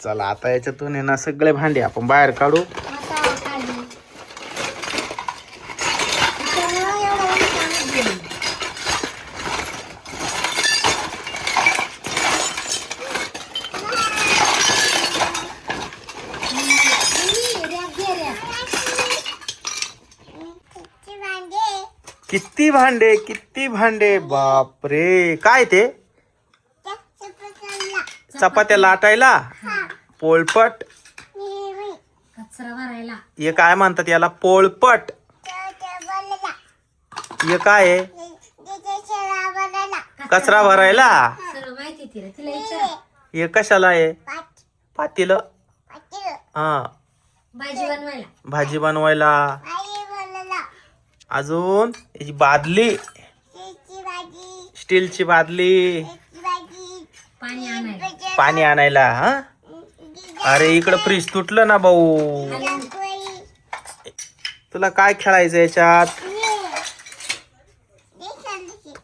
चला आता याच्यातून आहे ना सगळे भांडे आपण बाहेर काढू. किती भांडे बापरे. काय ते चपात्या लाटायला, पोळपट, कचरा भरायला, हे काय म्हणतात याला, पोळपट. हे काय आहे, कचरा भरायला. सर्व माहिती तिला विचार. हे कशाला आहे, पातेलं. हा भाजी बनवायला, भाजी बनवायला. अजून याची बादली, स्टीलची बादली, पाणी आणायला. हा अरे इकडं फ्रीज तुटलं ना भाऊ. तुला काय खेळायचं याच्यात,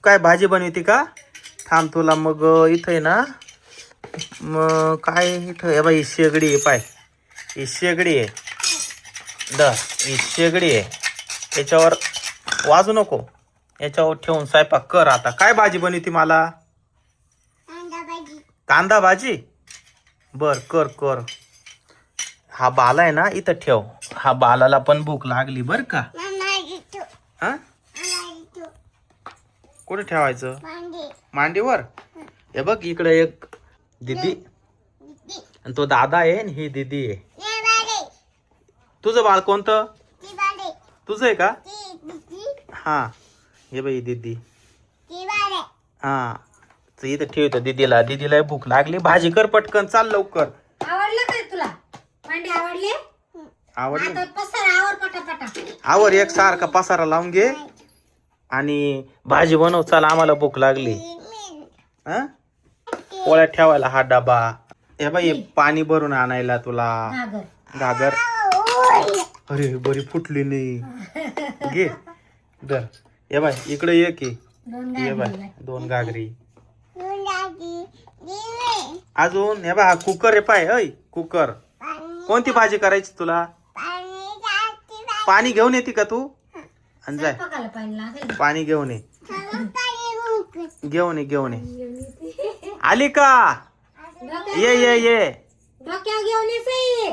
काय भाजी बनवते का. थांब तुला मग इथं आहे ना, मग काय इथं बाई शेगडी आहे. पाय ही शेगडी आहे, ही शेगडी आहे. याच्यावर वाजू नको, याच्यावर ठेवून स्वयंपाक कर. आता काय भाजी बनवते मला, कांदा भाजी. बर कर कर. हा बाला आहे ना इथं ठेव, हा बालाला पण भूक लागली बर का. हा कुठे ठेवायचं, मांडीवर. हे बघ इकडे एक दीदी आणि तो दादा आहे आणि ही दीदी आहे. तुझं बाळ कोणतं, तुझं आहे का. हा हे बाई दीदी. हा इथं ठेवतो दीदीला. दीदीला भूक लागली, भाजी कर पटकन, चाल लवकर. आवडलं काय तुला भांडे, आवडले. आवडले, आता पसारा आवर पटापटा. आवर एक सारखा पसारा लावून घे आणि भाजी बनव. चाल आम्हाला भूक लागली. हा पोळ्या ठेवायला हा डबा. हे बाई पाणी भरून आणायला तुला घागर. अरे बरी फुटली नाही, घे दर. हे बाय इकडे ये की, ये बाय 2 घागरी. अजून हे बा हा कुकर आहे. पाय अय कुकर. कोणती भाजी करायची तुला, पाणी घेऊन येते का तू. आणि जाय पाणी घेऊन ये, घेऊन ये, घेऊन ये. आली का, ये ये ये. डोक्यावर घेऊन ये.